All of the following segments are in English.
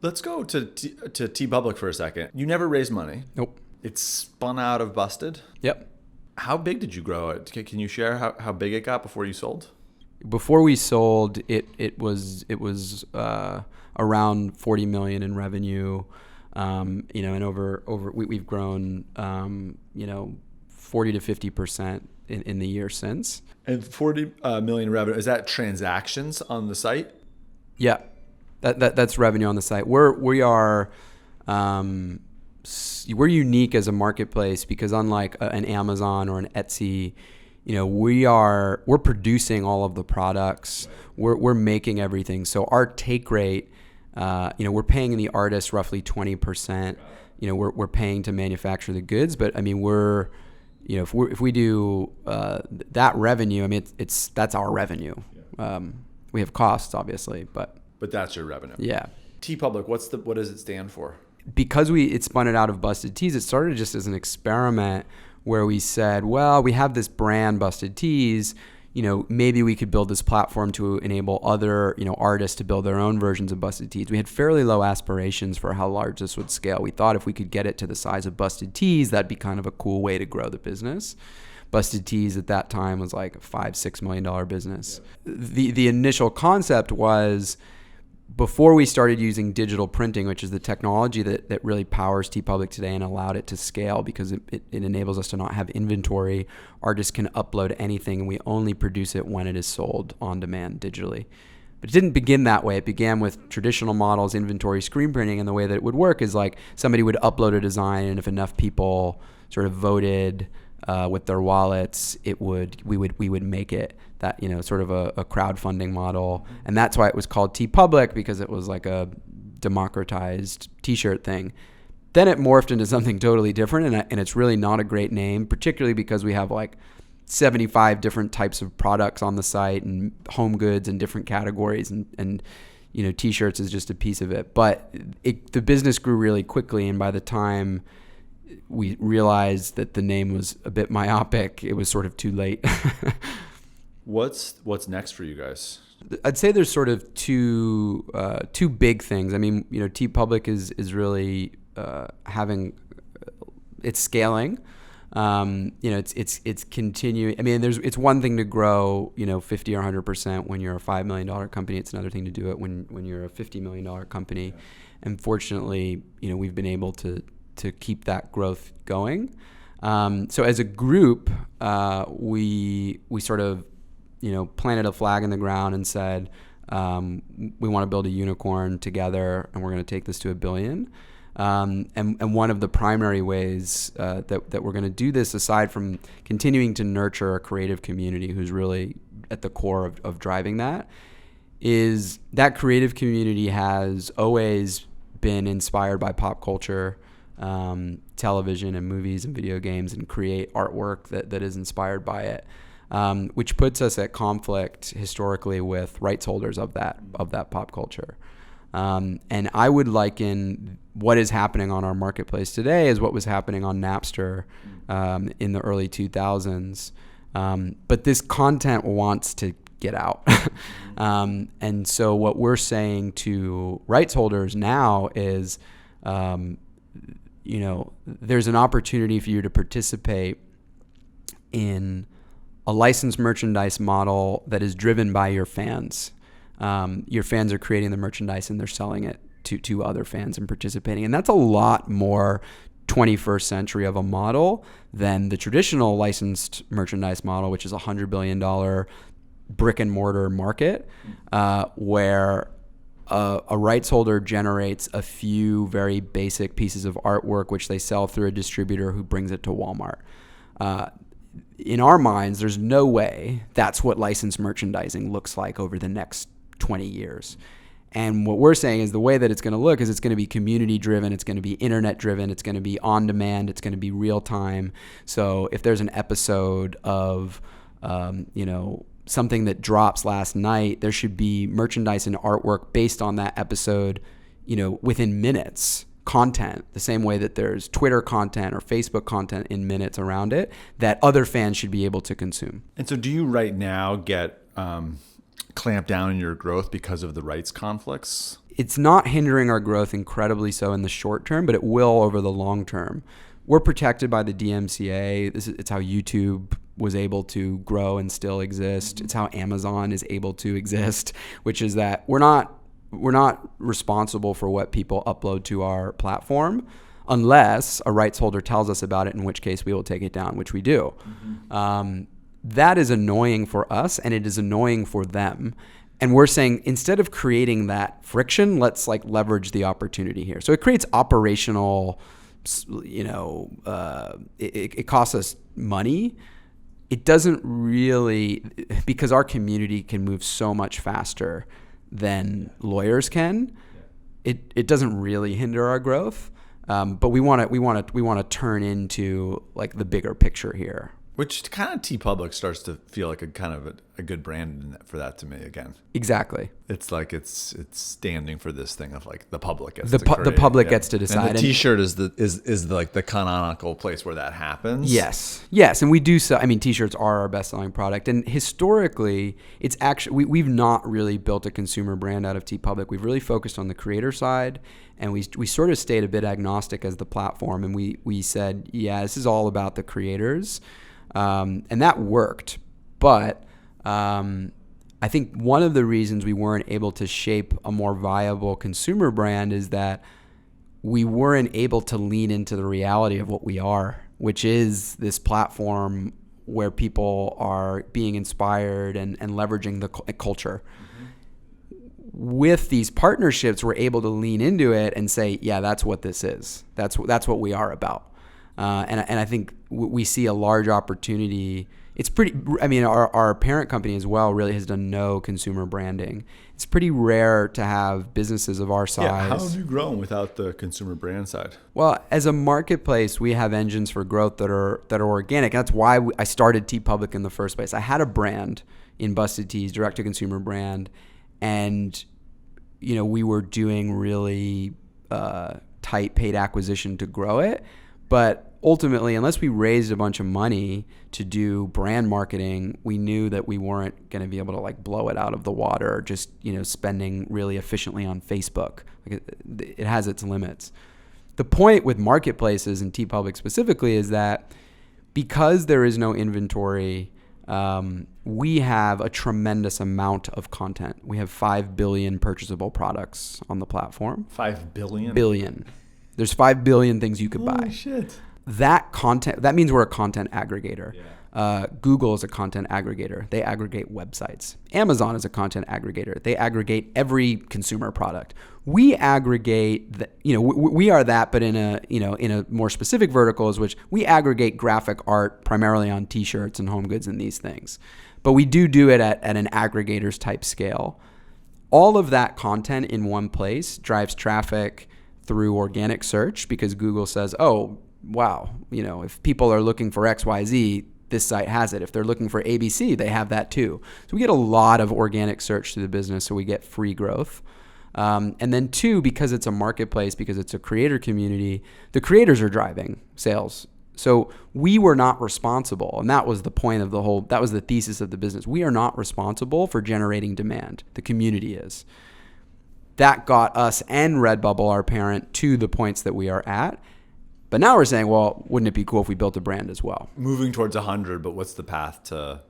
Let's go to TeePublic for a second. You never raised money. Nope. It's spun out of Busted. Yep. How big did you grow it? Can you share how big it got before you sold? Before we sold, it was around 40 million in revenue, and we've grown 40 to 50% in the year since. And 40 million revenue, is that transactions on the site? Yeah, that's revenue on the site. We're unique as a marketplace because unlike an Amazon or an Etsy, we're producing all of the products. We're making everything. So our take rate, we're paying the artist roughly 20%. We're paying to manufacture the goods, but I mean if we do that revenue, I mean that's our revenue. We have costs obviously, but that's your revenue. Yeah. TeePublic, what does it stand for? Because it spun it out of Busted Tees, it started just as an experiment where we said, well, we have this brand Busted Tees, maybe we could build this platform to enable other, artists to build their own versions of Busted Tees. We had fairly low aspirations for how large this would scale. We thought if we could get it to the size of Busted Tees, that'd be kind of a cool way to grow the business. Busted Tees at that time was like a $5-6 million business. Yeah. The initial concept was, before we started using digital printing, which is the technology that really powers TeePublic today and allowed it to scale because it enables us to not have inventory, artists can upload anything and we only produce it when it is sold on demand digitally. But it didn't begin that way. It began with traditional models, inventory, screen printing, and the way that it would work is like somebody would upload a design, and if enough people sort of voted with their wallets, we would make it. That, sort of a crowdfunding model. And that's why it was called TeePublic, because it was like a democratized t-shirt thing. Then it morphed into something totally different, and it's really not a great name, particularly because we have like 75 different types of products on the site and home goods in different categories, and t-shirts is just a piece of it. But the business grew really quickly, and by the time we realized that the name was a bit myopic, it was sort of too late. What's next for you guys? I'd say there's sort of two big things. I mean, TeePublic is really it's scaling. It's continuing. I mean, it's one thing to grow 50 or 100% when you're a $5 million company. It's another thing to do it when you're a $50 million company. Yeah. And fortunately, we've been able to keep that growth going. So as a group, we sort of planted a flag in the ground and said, we want to build a unicorn together, and we're going to take this to $1 billion. And one of the primary ways that we're going to do this, aside from continuing to nurture a creative community who's really at the core of driving that, is that creative community has always been inspired by pop culture, television and movies and video games, and create artwork that is inspired by it. Which puts us at conflict historically with rights holders of that pop culture. And I would liken what is happening on our marketplace today as what was happening on Napster in the early 2000s. But this content wants to get out. And so what we're saying to rights holders now is, there's an opportunity for you to participate in a licensed merchandise model that is driven by your fans. Your fans are creating the merchandise and they're selling it to other fans and participating. And that's a lot more 21st century of a model than the traditional licensed merchandise model, which is a $100 billion brick and mortar market, where a rights holder generates a few very basic pieces of artwork, which they sell through a distributor who brings it to Walmart. In our minds, there's no way that's what licensed merchandising looks like over the next 20 years. And what we're saying is the way that it's going to look is it's going to be community driven, it's going to be internet driven, it's going to be on demand, it's going to be real time. So if there's an episode of, something that drops last night, there should be merchandise and artwork based on that episode, within minutes. Content, the same way that there's Twitter content or Facebook content in minutes around it that other fans should be able to consume. And so do you right now get clamped down in your growth because of the rights conflicts? it's not hindering our growth incredibly so in the short term, but it will over the long term. We're protected by the DMCA. It's how YouTube was able to grow and still exist. It's how Amazon is able to exist, which is that we're not responsible for what people upload to our platform unless a rights holder tells us about it, in which case we will take it down, which we do. That is annoying for us, and it is annoying for them. And we're saying, instead of creating that friction, let's like leverage the opportunity here. So it creates operational, it costs us money. It doesn't really, because our community can move so much faster than lawyers can. It doesn't really hinder our growth. But we want to turn into like the bigger picture here. Which kind of TeePublic starts to feel like a good brand for that to me again. Exactly. It's like it's standing for this thing of like the public gets the public gets to decide. And the T-shirt is like the canonical place where that happens. Yes, and we do sell. I mean, T-shirts are our best-selling product, and historically, it's actually we've not really built a consumer brand out of TeePublic. We've really focused on the creator side, and we sort of stayed a bit agnostic as the platform, and we said, yeah, this is all about the creators. And that worked, but I think one of the reasons we weren't able to shape a more viable consumer brand is that we weren't able to lean into the reality of what we are, which is this platform where people are being inspired and leveraging the culture. With these partnerships, we're able to lean into it and say, yeah, that's what this is. That's what we are about. And I think we see a large opportunity. It's pretty, I mean, our parent company as well really has done no consumer branding. It's pretty rare to have businesses of our size. Yeah, how have you grown without the consumer brand side? Well, as a marketplace, we have engines for growth that are organic. That's why I started TeePublic in the first place. I had a brand in Busted Tees, direct-to-consumer brand, and we were doing really tight paid acquisition to grow it. But ultimately, unless we raised a bunch of money to do brand marketing, we knew that we weren't going to be able to like blow it out of the water, just, spending really efficiently on Facebook. Like it has its limits. The point with marketplaces and TeePublic specifically is that because there is no inventory, we have a tremendous amount of content. We have 5 billion purchasable products on the platform. 5 billion? Billion. There's 5 billion things you could buy. Holy shit. That content, that means we're a content aggregator. Yeah. Google is a content aggregator. They aggregate websites. Amazon is a content aggregator. They aggregate every consumer product. We aggregate, we are that, but in a more specific verticals, which we aggregate graphic art primarily on T-shirts and home goods and these things. But we do it at an aggregators type scale. All of that content in one place drives traffic through organic search because Google says, oh, wow, if people are looking for XYZ, this site has it. If they're looking for ABC, they have that too. So we get a lot of organic search to the business, so we get free growth. And then two, because it's a marketplace, because it's a creator community, the creators are driving sales. So we were not responsible, and that was the point of that was the thesis of the business. We are not responsible for generating demand. The community is. That got us and Redbubble, our parent, to the points that we are at. But now we're saying, well, wouldn't it be cool if we built a brand as well? Moving towards 100, but what's the path to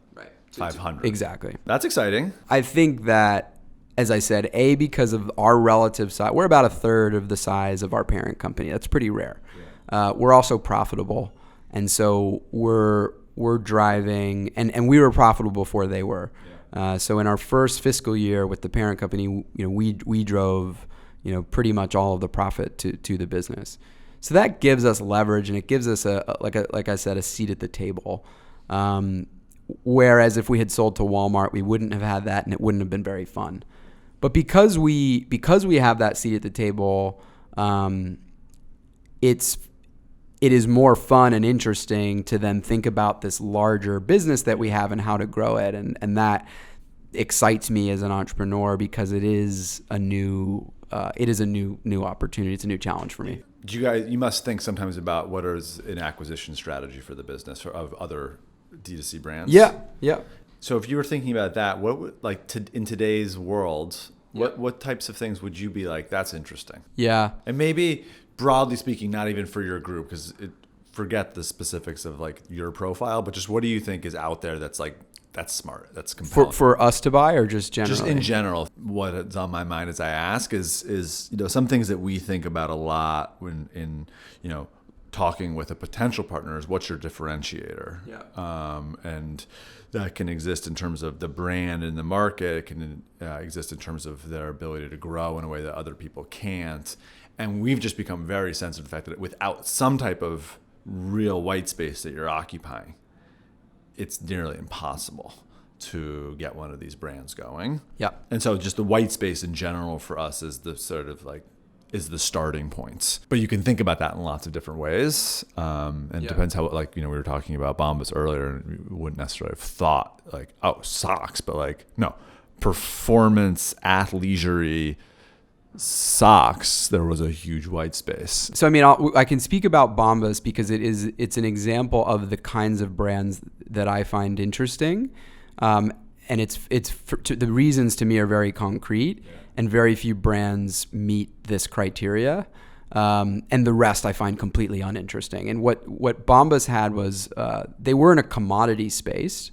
500? Exactly. That's exciting. I think that, as I said, because of our relative size, we're about a third of the size of our parent company. That's pretty rare. Yeah. We're also profitable. And so we're driving, and we were profitable before they were. Yeah. So in our first fiscal year with the parent company, we drove, pretty much all of the profit to the business. So that gives us leverage, and it gives us like I said, a seat at the table. Whereas if we had sold to Walmart, we wouldn't have had that, and it wouldn't have been very fun. But because we have that seat at the table, it is more fun and interesting to then think about this larger business that we have and how to grow it. And that excites me as an entrepreneur because it is a new opportunity. It's a new challenge for me. You must think sometimes about what is an acquisition strategy for the business or of other D2C brands. Yeah. So if you were thinking about that, what would in today's world, What types of things would you be like, that's interesting? Yeah. And maybe broadly speaking, not even for your group, because forget the specifics of like your profile, but just what do you think is out there that's like, that's smart, that's compelling? For us to buy, or just generally? Just in general, what's on my mind as I ask is some things that we think about a lot when in talking with a potential partner is, what's your differentiator? Yeah. And that can exist in terms of the brand in the market. It can exist in terms of their ability to grow in a way that other people can't. And we've just become very sensitive to the fact that without some type of real white space that you're occupying, it's nearly impossible to get one of these brands going. Yeah. And so just the white space in general for us is the sort of like, is the starting points. But you can think about that in lots of different ways. It depends how, like, we were talking about Bombas earlier, and we wouldn't necessarily have thought like, oh, socks, but like, no, performance, athleisure socks, there was a huge white space. So, I mean, I can speak about Bombas because it's an example of the kinds of brands that I find interesting. And the reasons to me are very concrete, and very few brands meet this criteria. And the rest I find completely uninteresting. And what Bombas had was, they were in a commodity space.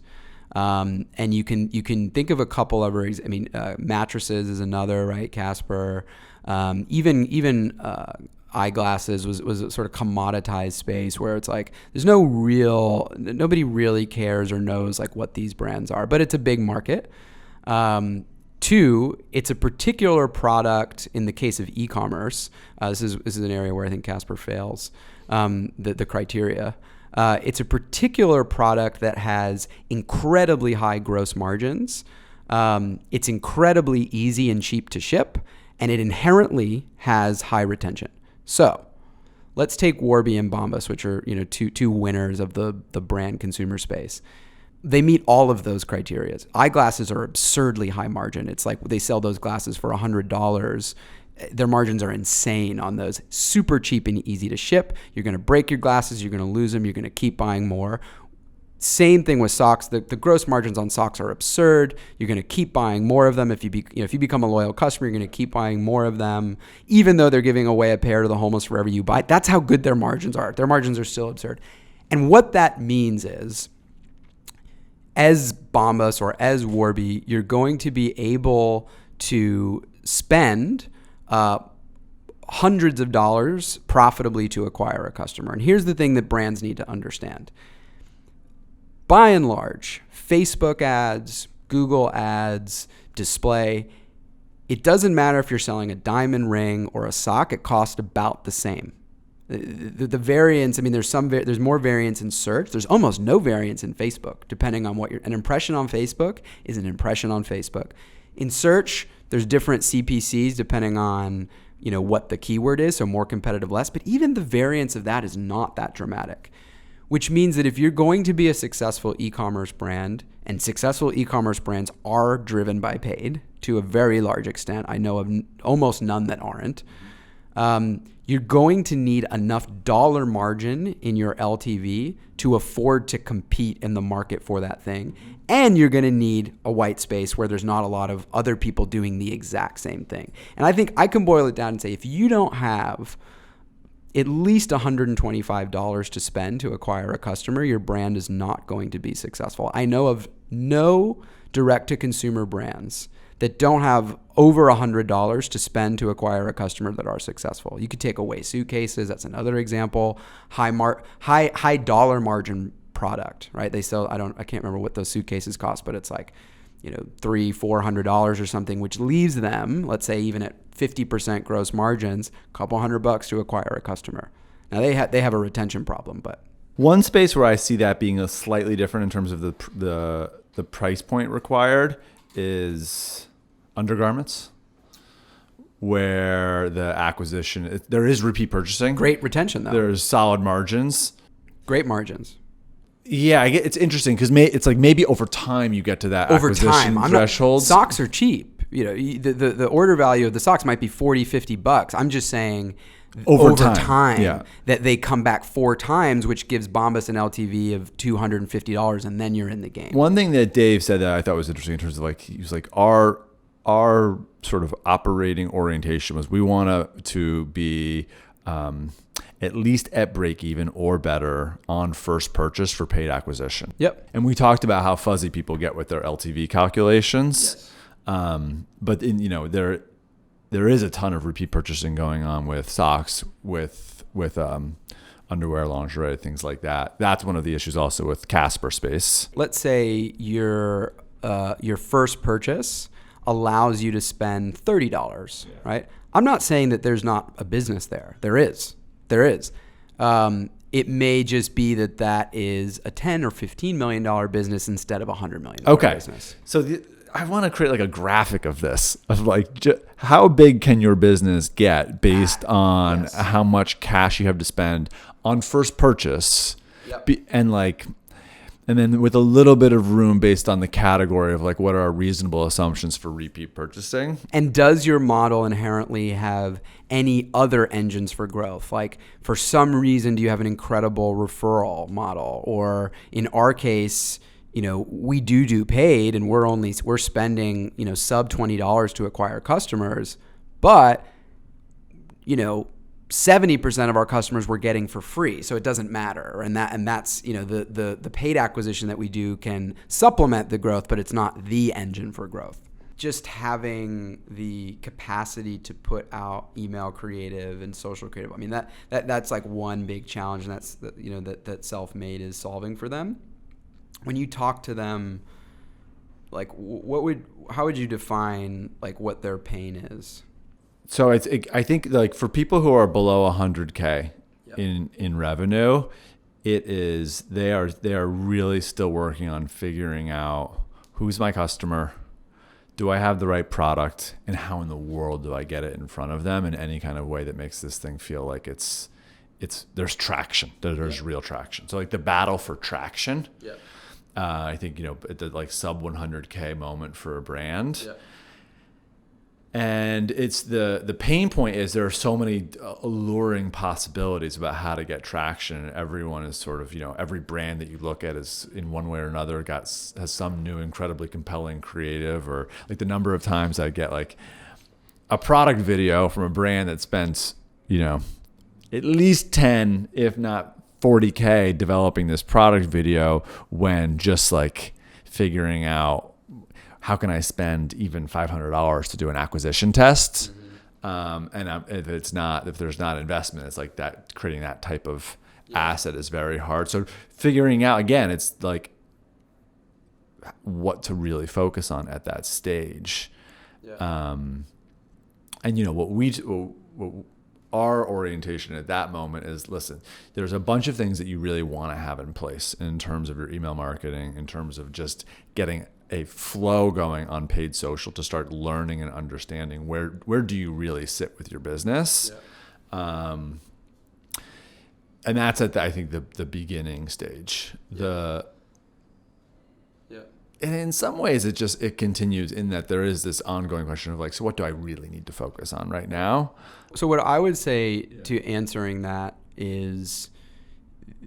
And you can think of a couple of, mattresses is another, right? Casper, even eyeglasses was a sort of commoditized space where it's like, there's nobody really cares or knows like what these brands are, but it's a big market. Two, it's a particular product in the case of e-commerce. This is an area where I think Casper fails, the criteria. It's a particular product that has incredibly high gross margins. It's incredibly easy and cheap to ship, and it inherently has high retention. So let's take Warby and Bombus, which are two winners of the brand consumer space. They meet all of those criteria. Eyeglasses are absurdly high margin. It's like they sell those glasses for $100. Their margins are insane on those. Super cheap and easy to ship. You're going to break your glasses. You're going to lose them. You're going to keep buying more. Same thing with socks. The gross margins on socks are absurd. You're going to keep buying more of them. If you become a loyal customer, you're going to keep buying more of them, even though they're giving away a pair to the homeless wherever you buy. That's how good their margins are. Their margins are still absurd. And what that means is, as Bombas or as Warby, you're going to be able to spend hundreds of dollars profitably to acquire a customer. And here's the thing that brands need to understand. By and large, Facebook ads, Google ads, display, it doesn't matter if you're selling a diamond ring or a sock, it costs about the same. The variance, there's more variance in search. There's almost no variance in Facebook, depending on an impression on Facebook is an impression on Facebook. In search, there's different CPCs depending on, what the keyword is, so more competitive, less, but even the variance of that is not that dramatic, which means that if you're going to be a successful e-commerce brand, and successful e-commerce brands are driven by paid to a very large extent, I know of almost none that aren't, you're going to need enough dollar margin in your LTV to afford to compete in the market for that thing. And you're going to need a white space where there's not a lot of other people doing the exact same thing. And I think I can boil it down and say, if you don't have at least $125 to spend to acquire a customer, your brand is not going to be successful. I know of no direct-to-consumer brands that don't have over $100 to spend to acquire a customer that are successful. You could take away suitcases. That's another example. High dollar margin product, right? They sell, I can't remember what those suitcases cost, but it's like, $300-$400 or something, which leaves them, let's say even at 50% gross margins, a couple $100 to acquire a customer. Now they have a retention problem, but one space where I see that being a slightly different in terms of the price point required is undergarments, where the acquisition, there is repeat purchasing. Great retention, though. There's solid margins. Great margins. Yeah, it's interesting because it's like maybe over time you get to that acquisition threshold. Socks are cheap. The order value of the socks might be $40-$50. I'm just saying over time that they come back 4 times, which gives Bombas an LTV of $250, and then you're in the game. One thing that Dave said that I thought was interesting in terms of like, he was like, our sort of operating orientation was we want to be at least at break even or better on first purchase for paid acquisition. Yep. And we talked about how fuzzy people get with their LTV calculations. Yes. But there is a ton of repeat purchasing going on with socks, with underwear, lingerie, things like that. That's one of the issues also with Casper space. Let's say your first purchase allows you to spend $30, right? I'm not saying that there's not a business there. There is. It may just be that is a $10 or $15 million business instead of a $100 million business. So I want to create like a graphic of this, of like how big can your business get based on how much cash you have to spend on first purchase. Yep. And then with a little bit of room based on the category of like what are our reasonable assumptions for repeat purchasing. And does your model inherently have any other engines for growth? Like for some reason, do you have an incredible referral model? Or in our case, we do paid and we're spending, sub $20 to acquire customers, but 70% of our customers we're getting for free, so it doesn't matter. And that's the paid acquisition that we do can supplement the growth, but it's not the engine for growth. Just having the capacity to put out email creative and social creative. I mean that's like one big challenge, and that's that SelfMade is solving for them. When you talk to them, like how would you define like what their pain is? So I think like for people who are below 100K in revenue, they are really still working on figuring out who's my customer, do I have the right product, and how in the world do I get it in front of them in any kind of way that makes this thing feel like there's traction, there's real traction. So like the battle for traction, I think at the like sub 100K moment for a brand. Yeah. And it's the pain point is there are so many alluring possibilities about how to get traction. And everyone is sort of, every brand that you look at is in one way or another has some new incredibly compelling creative, or like the number of times I get like a product video from a brand that spends, at least 10, if not 40K developing this product video when just like figuring out how can I spend even $500 to do an acquisition test? And if there's not investment, it's like that, creating that type of asset is very hard. So figuring out, again, it's like what to really focus on at that stage. Yeah. And what our orientation at that moment is, listen, there's a bunch of things that you really want to have in place in terms of your email marketing, in terms of just getting a flow going on paid social to start learning and understanding where do you really sit with your business. Yeah. And that's at I think the beginning stage. And in some ways it continues in that there is this ongoing question of like, so what do I really need to focus on right now? So what I would say to answering that is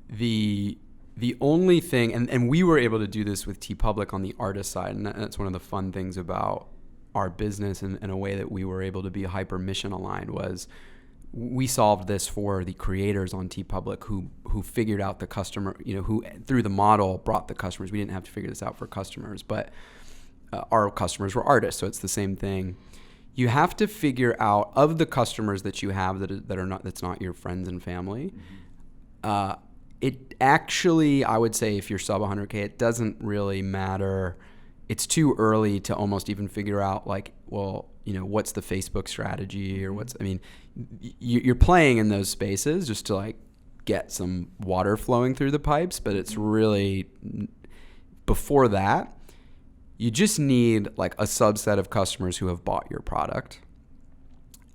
the only thing, and we were able to do this with TeePublic on the artist side, and that's one of the fun things about our business and a way that we were able to be hyper mission aligned, was we solved this for the creators on TeePublic who figured out the customer, who through the model brought the customers. We didn't have to figure this out for customers, but our customers were artists, so it's the same thing. You have to figure out, of the customers that you have that's not your friends and family, it actually, I would say if you're sub 100K, it doesn't really matter. It's too early to almost even figure out like, well, what's the Facebook strategy or you're playing in those spaces just to like get some water flowing through the pipes, but it's really, before that, you just need like a subset of customers who have bought your product.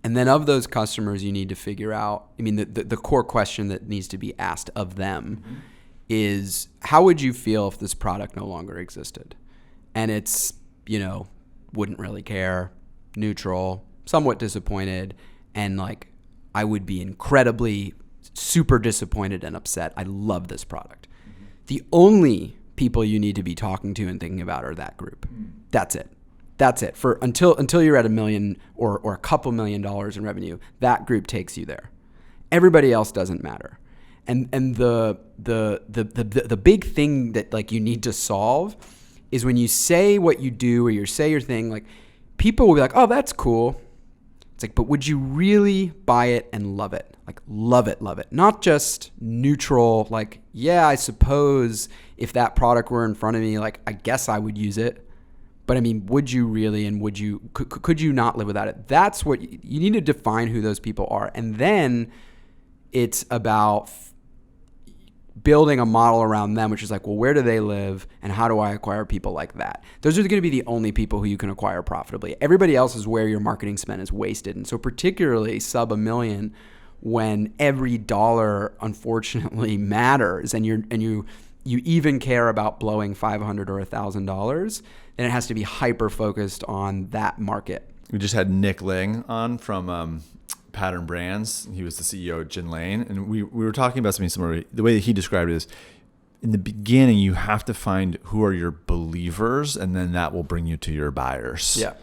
And then of those customers, you need to figure out, the core question that needs to be asked of them is, how would you feel if this product no longer existed? And it's, wouldn't really care, neutral, somewhat disappointed, and like, I would be incredibly super disappointed and upset. I love this product. The only people you need to be talking to and thinking about are that group. That's it. That's it. For until you're at $1 million or a couple $1 million in revenue, that group takes you there. Everybody else doesn't matter. And the big thing that like you need to solve is when you say what you do or you say your thing, like people will be like, oh, that's cool. It's like, but would you really buy it and love it? Like love it. Not just neutral, like, yeah, I suppose if that product were in front of me, like, I guess I would use it. But I mean, would you really, and could you not live without it? That's what you need to define who those people are. And then it's about building a model around them, which is like, well, where do they live and how do I acquire people like that? Those are going to be the only people who you can acquire profitably. Everybody else is where your marketing spend is wasted. And so particularly sub $1 million, when every dollar unfortunately matters and you even care about blowing $500 or $1,000, then it has to be hyper focused on that market. We just had Nick Ling on from Pattern Brands. He was the CEO of Gin Lane, and we were talking about something similar. The way that he described it is, in the beginning, you have to find who are your believers, and then that will bring you to your buyers. Yeah.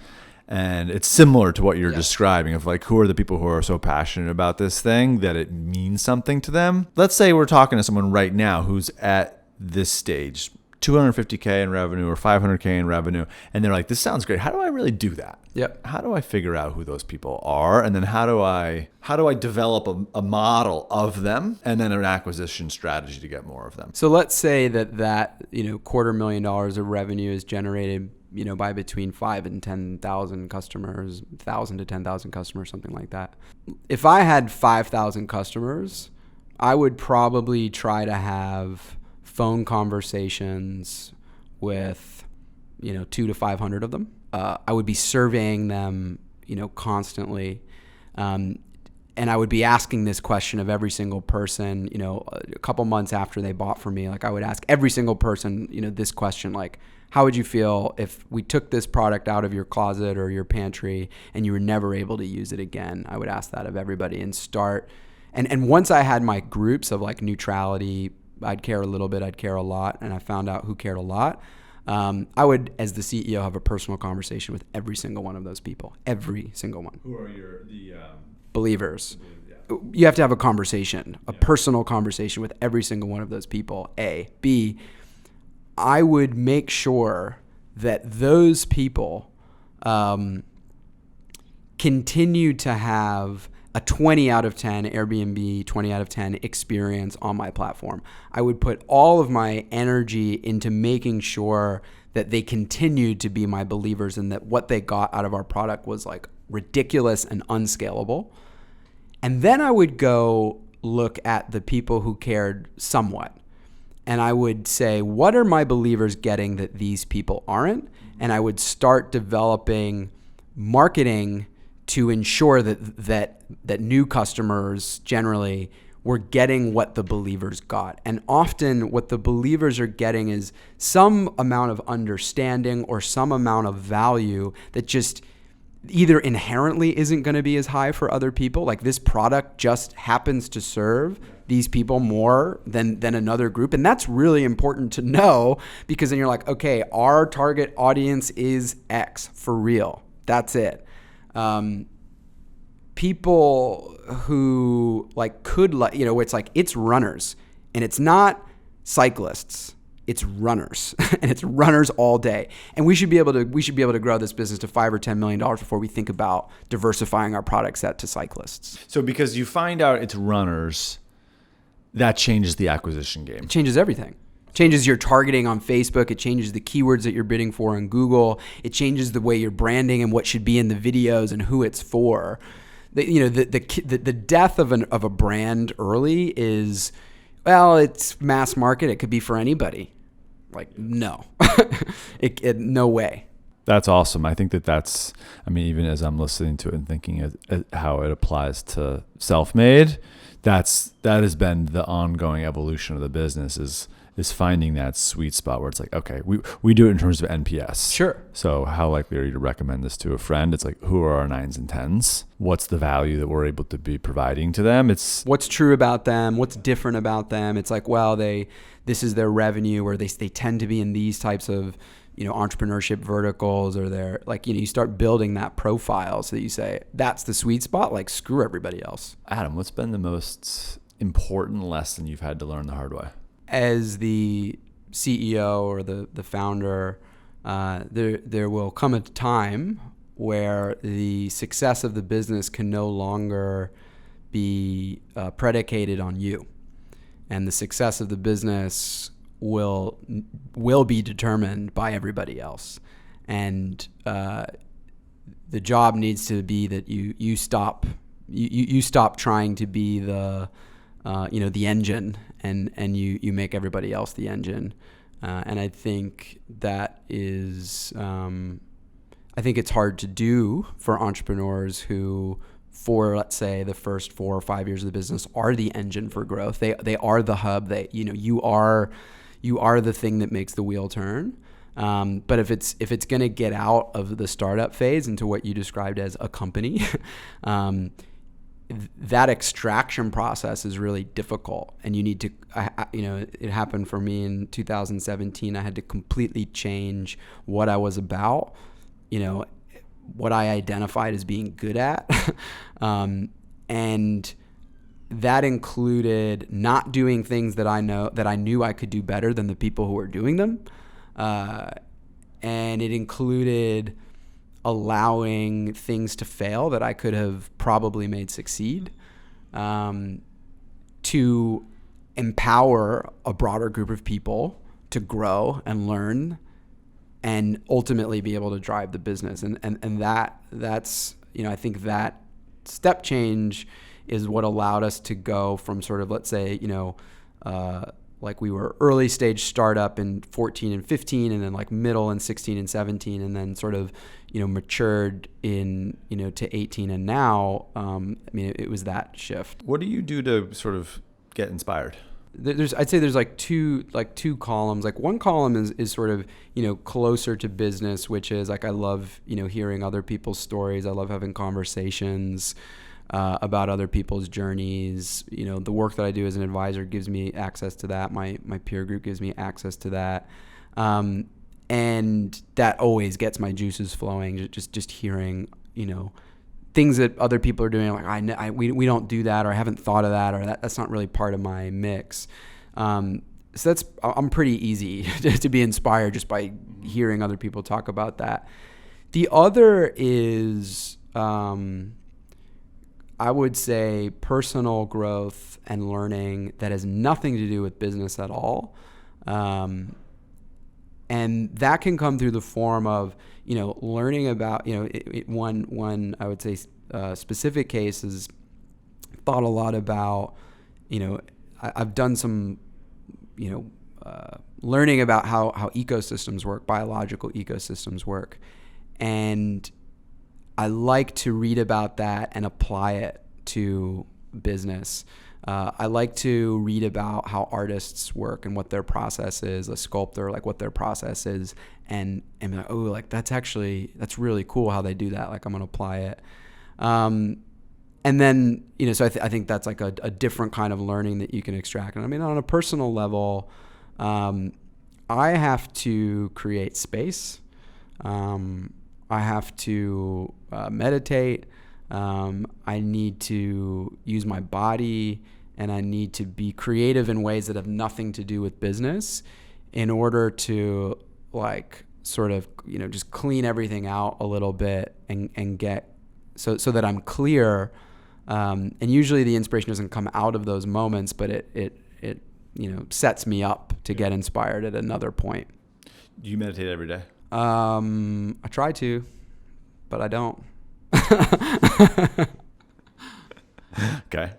And it's similar to what you're describing of like, who are the people who are so passionate about this thing that it means something to them? Let's say we're talking to someone right now who's at this stage, $250K in revenue or $500K in revenue, and they're like, this sounds great. How do I really do that? Yep. How do I figure out who those people are? And then how do I develop a model of them and then an acquisition strategy to get more of them? So let's say that $250,000 of revenue is generated, by between 5 and 10,000 customers, 1,000 to 10,000 customers, something like that. If I had 5,000 customers, I would probably try to have phone conversations with, 200 to 500 of them. I would be surveying them, constantly. And I would be asking this question of every single person, a couple months after they bought from me. Like I would ask every single person, this question, like, how would you feel if we took this product out of your closet or your pantry and you were never able to use it again? I would ask that of everybody and start. And once I had my groups of like neutrality, I'd care a little bit, I'd care a lot. And I found out who cared a lot. I would, as the CEO, have a personal conversation with every single one of those people. Every single one. Who are believers? Yeah. You have to have a conversation, a personal conversation with every single one of those people. A. B. I would make sure that those people continue to have a 20 out of 10 Airbnb, 20 out of 10 experience on my platform. I would put all of my energy into making sure that they continued to be my believers and that what they got out of our product was like ridiculous and unscalable. And then I would go look at the people who cared somewhat. And I would say, what are my believers getting that these people aren't? And I would start developing marketing to ensure that new customers generally were getting what the believers got. And often what the believers are getting is some amount of understanding or some amount of value that just either inherently isn't going to be as high for other people. Like this product just happens to serve these people more than another group. And that's really important to know, because then you're like, okay, our target audience is X for real. That's it. People who it's runners, and it's not cyclists, it's runners, and it's runners all day. And we should be able to grow this business to $5 or $10 million before we think about diversifying our product set to cyclists. So because you find out it's runners, that changes the acquisition game. It changes everything. It changes your targeting on Facebook. It changes the keywords that you're bidding for on Google. It changes the way you're branding and what should be in the videos and who it's for. The death of a brand early is, well, it's mass market. It could be for anybody. Like, no, no way. That's awesome. I think that's, even as I'm listening to it and thinking how it applies to SelfMade, that has been the ongoing evolution of the business is finding that sweet spot where it's like, okay, we do it in terms of NPS. Sure. So how likely are you to recommend this to a friend? It's like, who are our 9s and 10s? What's the value that we're able to be providing to them? It's what's true about them. What's different about them. It's like, well, this is their revenue, or they tend to be in these types of entrepreneurship verticals, or they're like, you start building that profile so that you say, that's the sweet spot, like screw everybody else. Adam, what's been the most important lesson you've had to learn the hard way? As the CEO or the founder, there will come a time where the success of the business can no longer be predicated on you, and the success of the business will be determined by everybody else. And the job needs to be that you stop trying to be the engine, and you make everybody else the engine. And I think that is I think it's hard to do for entrepreneurs who, for let's say the first 4 or 5 years of the business, are the engine for growth. They are the hub. You are the thing that makes the wheel turn. But if it's going to get out of the startup phase into what you described as a company, that extraction process is really difficult, and you need to. It happened for me in 2017. I had to completely change what I was about. What I identified as being good at, and that included not doing things that I knew I could do better than the people who were doing them. And it included allowing things to fail that I could have probably made succeed, to empower a broader group of people to grow and learn and ultimately be able to drive the business. And that's, I think that step change is what allowed us to go from sort of, let's say, like we were early stage startup in 14 and 15, and then like middle in 16 and 17, and then sort of, matured in, to 18. And now, it was that shift. What do you do to sort of get inspired? I'd say there's like two columns. Like one column is sort of, closer to business, which is like, I love, hearing other people's stories. I love having conversations about other people's journeys. The work that I do as an advisor gives me access to that. My peer group gives me access to that. And that always gets my juices flowing. Just hearing, things that other people are doing. Like we don't do that, or I haven't thought of that, or that's not really part of my mix. So I'm pretty easy to be inspired just by hearing other people talk about that. The other is, I would say, personal growth and learning that has nothing to do with business at all. And that can come through the form of, learning about, one I would say specific case is thought a lot about, I've done some, learning about how ecosystems work, biological ecosystems work. And I like to read about that and apply it to business. I like to read about how artists work and what their process is, a sculptor, like what their process is, and be like, oh, like that's really cool how they do that. Like I'm going to apply it. And then, so I think that's like a different kind of learning that you can extract. And on a personal level, I have to create space. I have to meditate. I need to use my body, and I need to be creative in ways that have nothing to do with business in order to like sort of, just clean everything out a little bit and get so that I'm clear. And usually the inspiration doesn't come out of those moments, but it sets me up to get inspired at another point. Do you meditate every day? I try to, but I don't. Okay.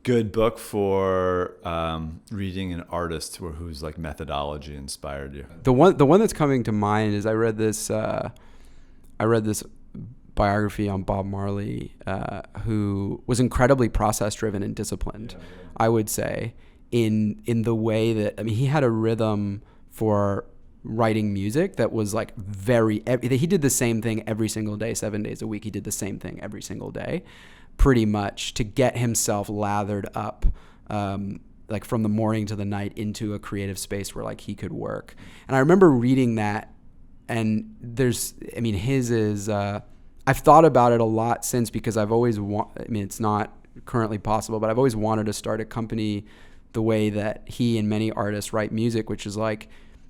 Good book for reading an artist whose like methodology inspired you. The one that's coming to mind is I read this biography on Bob Marley, who was incredibly process driven and disciplined. Yeah. I would say in the way that he had a rhythm for writing music that was like he did the same thing every single day, 7 days a week. He did the same thing every single day, pretty much, to get himself lathered up, like from the morning to the night into a creative space where like he could work. And I remember reading that his is, I've thought about it a lot since, because I've always it's not currently possible, but I've always wanted to start a company the way that he and many artists write music, which is like,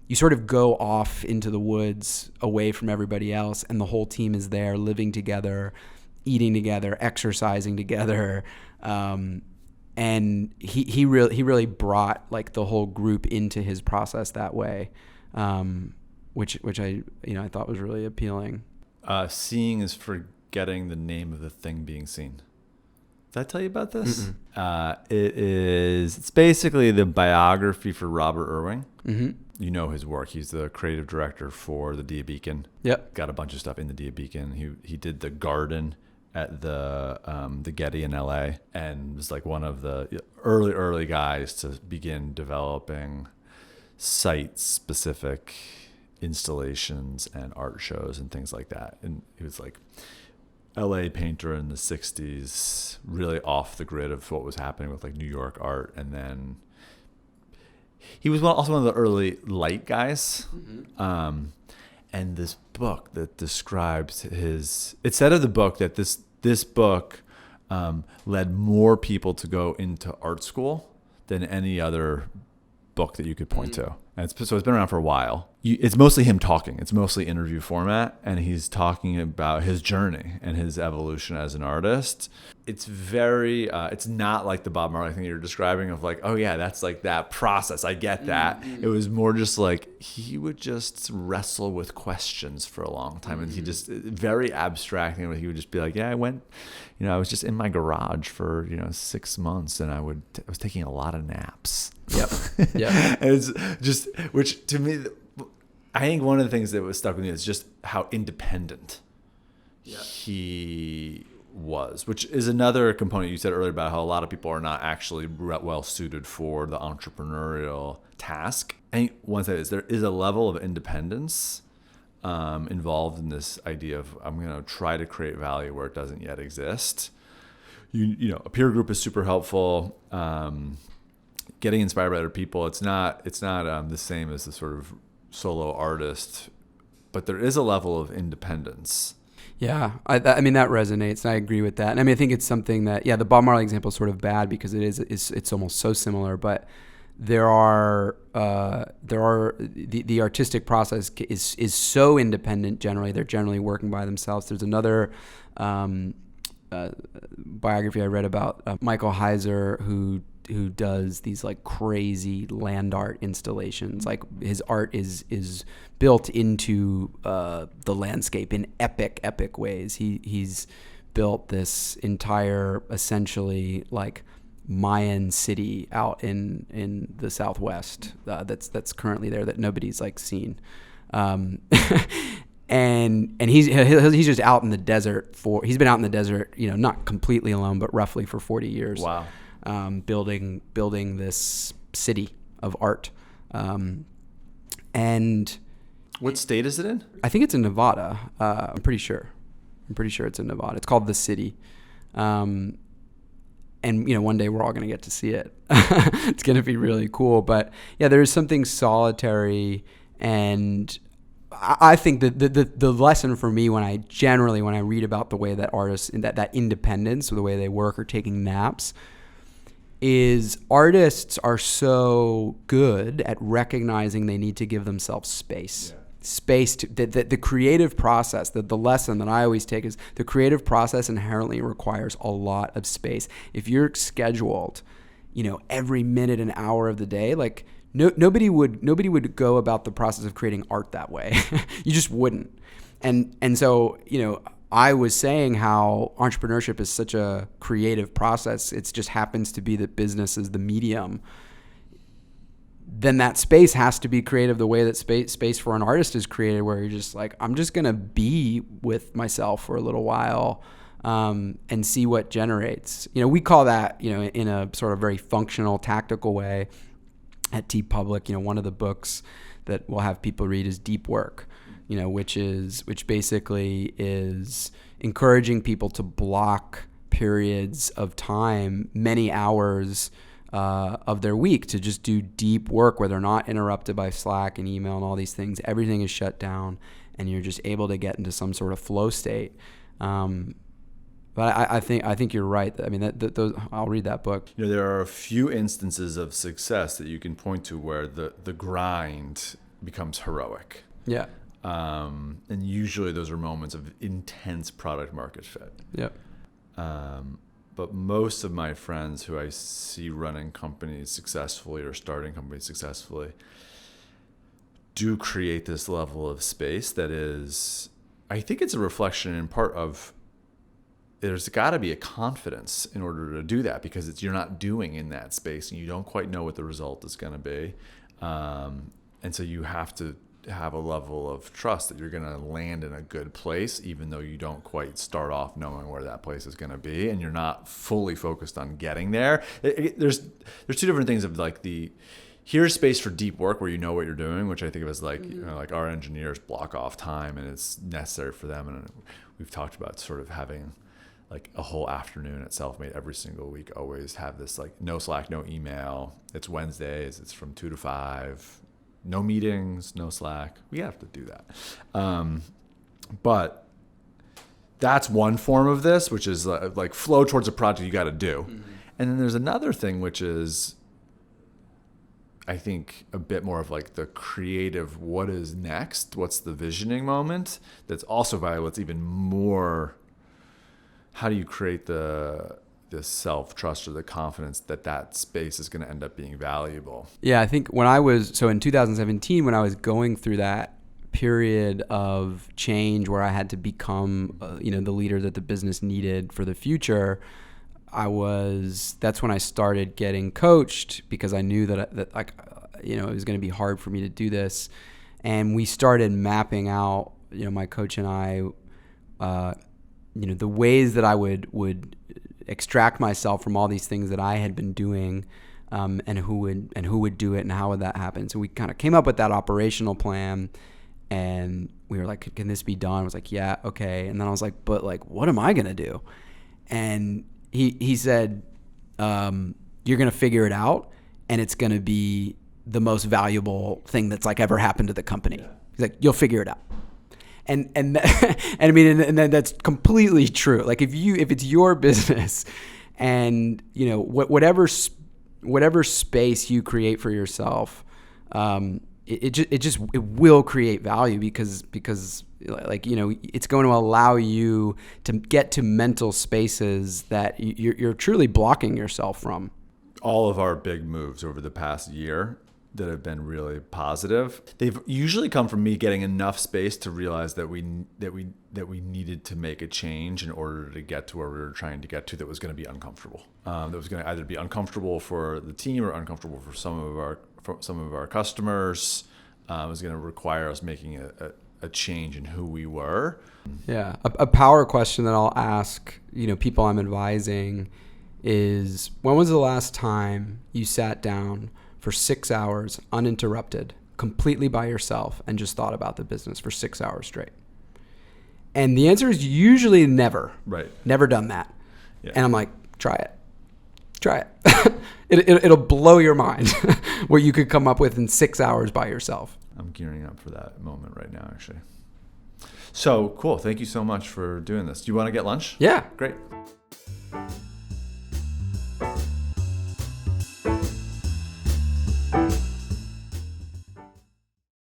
you sort of go off into the woods away from everybody else, and the whole team is there living together, eating together, exercising together. And he really brought like the whole group into his process that way, which I thought was really appealing. Seeing is forgetting the name of the thing being seen. Did I tell you about this? It's basically the biography for Robert Irwin. Mm-hmm. You know his work. He's the creative director for the Dia Beacon. Yep. Got a bunch of stuff in the Dia Beacon. He did the garden at the Getty in LA, and was like one of the early guys to begin developing site-specific installations and art shows and things like that. And he was like LA painter in the 60s, really off the grid of what was happening with like New York art. And then he was also one of the early light guys. Mm-hmm. And this book that describes it said of the book that this book led more people to go into art school than any other book that you could point to. And so it's been around for a while. It's mostly him talking. It's mostly interview format, and he's talking about his journey and his evolution as an artist. It's very, it's not like the Bob Marley thing you're describing of like, oh yeah, that's like that process. I get that. Mm-hmm. It was more just like he would just wrestle with questions for a long time, and he just very abstract. He would just be like, yeah, I was just in my garage for 6 months, and I was taking a lot of naps. Yep. Yeah. And it's just, which to me, I think one of the things that was stuck with me is just how independent he was, which is another component you said earlier about how a lot of people are not actually well suited for the entrepreneurial task. I think one thing is there is a level of independence involved in this idea of I'm going to try to create value where it doesn't yet exist. A peer group is super helpful. Getting inspired by other people, it's not the same as the sort of solo artist, but there is a level of independence. Yeah, I mean that resonates, and I agree with that. And I mean, I think it's something that the Bob Marley example is sort of bad because it's almost so similar, but there are the artistic process is so independent. Generally, they're generally working by themselves. There's another biography I read about Michael Heizer who does these like crazy land art installations. Like his art is built into the landscape in epic ways. He's built this entire essentially like Mayan city out in the Southwest that's currently there that nobody's like seen. And he's just out in the desert he's been out in the desert, not completely alone, but roughly for 40 years. Wow. Building this city of art. And what state is it in? I think it's in Nevada. I'm pretty sure it's in Nevada. It's called The City. And one day we're all going to get to see it. It's going to be really cool. But yeah, there is something solitary, and I think that the lesson for me when I read about the way that artists, that independence or the way they work or taking naps, is artists are so good at recognizing they need to give themselves space. Yeah. Space to the creative process. The lesson that I always take is the creative process inherently requires a lot of space. If you're scheduled, every minute and hour of the day, like nobody would go about the process of creating art that way. You just wouldn't. And so, I was saying how entrepreneurship is such a creative process. It just happens to be that business is the medium. Then that space has to be creative the way that space for an artist is created, where you're just like, I'm just going to be with myself for a little while and see what generates. We call that, in a sort of very functional, tactical way at TeePublic, one of the books that we'll have people read is Deep Work. Which basically is encouraging people to block periods of time, many hours of their week, to just do deep work where they're not interrupted by Slack and email and all these things. Everything is shut down, and you're just able to get into some sort of flow state. But I think you're right. I mean, those, I'll read that book. There are a few instances of success that you can point to where the grind becomes heroic. Yeah. And usually those are moments of intense product market fit. Yep. But most of my friends who I see running companies successfully or starting companies successfully do create this level of space that is, I think it's a reflection in part of, there's got to be a confidence in order to do that, because you're not doing in that space and you don't quite know what the result is going to be. And so you have to have a level of trust that you're going to land in a good place, even though you don't quite start off knowing where that place is going to be, and you're not fully focused on getting there. There's two different things of like here's space for deep work where you know what you're doing, which I think of as like, like our engineers block off time and it's necessary for them. And we've talked about sort of having like a whole afternoon at SelfMade every single week, always have this like no Slack, no email. It's Wednesdays. It's from 2 to 5. No meetings, no Slack. We have to do that. But that's one form of this, which is like flow towards a project you got to do. Mm-hmm. And then there's another thing, which is, I think, a bit more of like the creative, what is next? What's the visioning moment? That's also valuable. It's even more, how do you create the self-trust or the confidence that space is going to end up being valuable? Yeah, I think in 2017, when I was going through that period of change where I had to become, the leader that the business needed for the future, that's when I started getting coached, because I knew that it was going to be hard for me to do this. And we started mapping out, my coach and I, the ways that I would extract myself from all these things that I had been doing, and who would do it and how would that happen. So we kind of came up with that operational plan, and we were like, can this be done? I was like, yeah, okay. And then I was like, but like, what am I going to do? And he said, you're going to figure it out, and it's going to be the most valuable thing that's like ever happened to the company. Yeah. He's like, you'll figure it out. And I mean, and that's completely true. Like if it's your business, and whatever space you create for yourself, it will create value, because it's going to allow you to get to mental spaces that you're truly blocking yourself from. All of our big moves over the past year that have been really positive, they've usually come from me getting enough space to realize that we needed to make a change in order to get to where we were trying to get to, that was going to be uncomfortable. That was going to either be uncomfortable for the team or uncomfortable for some of our customers. It was going to require us making a change in who we were. Yeah, a power question that I'll ask people I'm advising is, when was the last time you sat down for 6 hours uninterrupted, completely by yourself, and just thought about the business for 6 hours straight? And the answer is usually never. Right. Never done that. Yeah. And I'm like, try it. It'll blow your mind what you could come up with in 6 hours by yourself. I'm gearing up for that moment right now, actually. So cool. Thank you so much for doing this. Do you want to get lunch? Yeah. Great.